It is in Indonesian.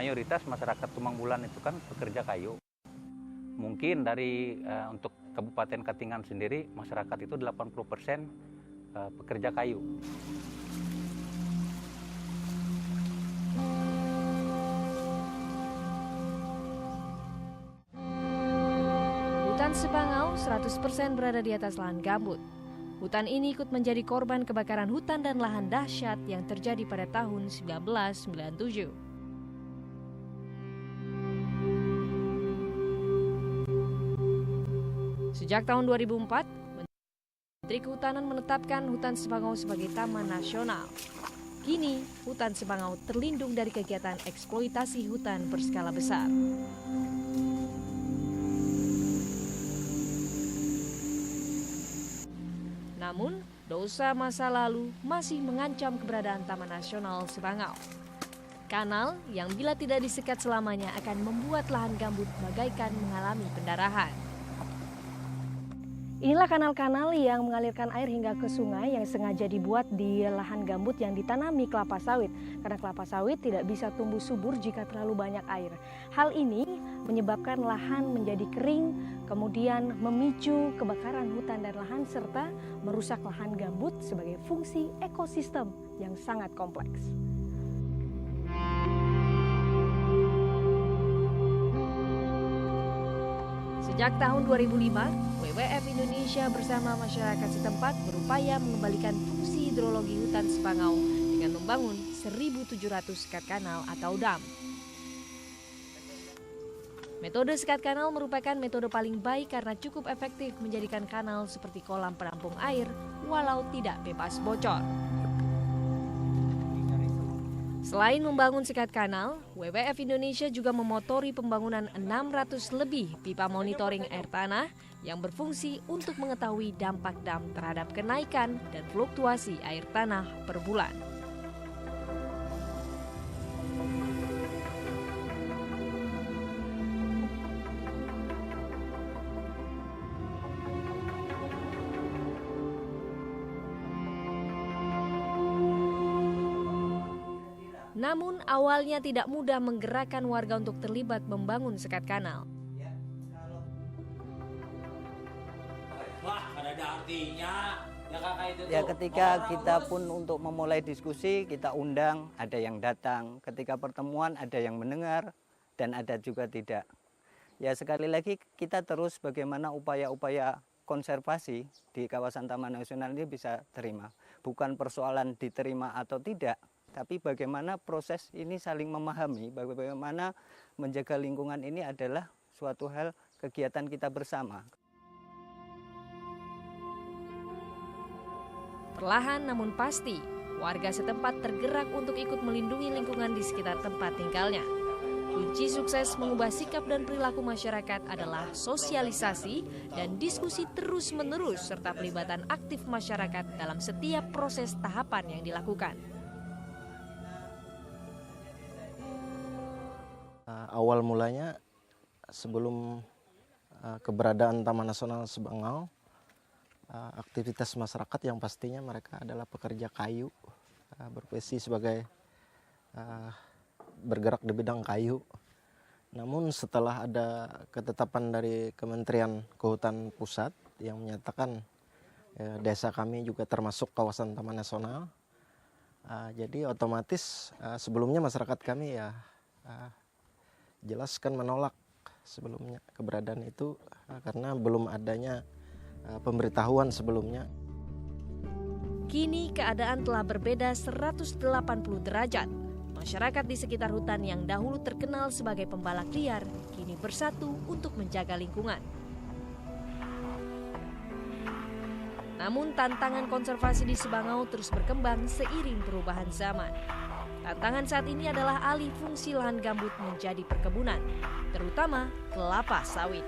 mayoritas masyarakat Tumang Bulan itu kan pekerja kayu. Mungkin dari untuk Kabupaten Katingan sendiri masyarakat itu 80% pekerja kayu. Hutan Sebangau 100% berada di atas lahan gambut. Hutan ini ikut menjadi korban kebakaran hutan dan lahan dahsyat yang terjadi pada tahun 1997. Sejak tahun 2004, Menteri Kehutanan menetapkan Hutan Sebangau sebagai Taman Nasional. Kini, Hutan Sebangau terlindung dari kegiatan eksploitasi hutan berskala besar. Namun, dosa masa lalu masih mengancam keberadaan Taman Nasional Sebangau. Kanal yang bila tidak disekat selamanya akan membuat lahan gambut bagaikan mengalami pendarahan. Inilah kanal-kanal yang mengalirkan air hingga ke sungai yang sengaja dibuat di lahan gambut yang ditanami kelapa sawit. Karena kelapa sawit tidak bisa tumbuh subur jika terlalu banyak air. Hal ini menyebabkan lahan menjadi kering, kemudian memicu kebakaran hutan dan lahan serta merusak lahan gambut sebagai fungsi ekosistem yang sangat kompleks. Sejak tahun 2005, WWF Indonesia bersama masyarakat setempat berupaya mengembalikan fungsi hidrologi hutan Sebangau dengan membangun 1.700 sekat kanal atau dam. Metode sekat kanal merupakan metode paling baik karena cukup efektif menjadikan kanal seperti kolam penampung air walau tidak bebas bocor. Selain membangun sekat kanal, WWF Indonesia juga memotori pembangunan 600 lebih pipa monitoring air tanah yang berfungsi untuk mengetahui dampak dam terhadap kenaikan dan fluktuasi air tanah per bulan. Namun awalnya tidak mudah menggerakkan warga untuk terlibat membangun sekat kanal. Wah, ada artinya. Ya ketika kita pun untuk memulai diskusi, kita undang, ada yang datang. Ketika pertemuan ada yang mendengar dan ada juga tidak. Ya sekali lagi kita terus bagaimana upaya-upaya konservasi di kawasan Taman Nasional ini bisa terima. Bukan persoalan diterima atau tidak, tapi bagaimana proses ini saling memahami, bagaimana menjaga lingkungan ini adalah suatu hal kegiatan kita bersama. Perlahan namun pasti, warga setempat tergerak untuk ikut melindungi lingkungan di sekitar tempat tinggalnya. Kunci sukses mengubah sikap dan perilaku masyarakat adalah sosialisasi dan diskusi terus-menerus serta pelibatan aktif masyarakat dalam setiap proses tahapan yang dilakukan. Awal mulanya sebelum keberadaan Taman Nasional Sebangau, aktivitas masyarakat yang pastinya mereka adalah pekerja kayu, berprofesi sebagai bergerak di bidang kayu. Namun setelah ada ketetapan dari Kementerian Kehutanan Pusat yang menyatakan desa kami juga termasuk kawasan Taman Nasional, jadi otomatis sebelumnya masyarakat kami ya jelas kan menolak sebelumnya keberadaan itu karena belum adanya pemberitahuan sebelumnya. Kini keadaan telah berbeda 180 derajat. Masyarakat di sekitar hutan yang dahulu terkenal sebagai pembalak liar kini bersatu untuk menjaga lingkungan. Namun tantangan konservasi di Sebangau terus berkembang seiring perubahan zaman. Tantangan saat ini adalah alih fungsi lahan gambut menjadi perkebunan, terutama kelapa sawit.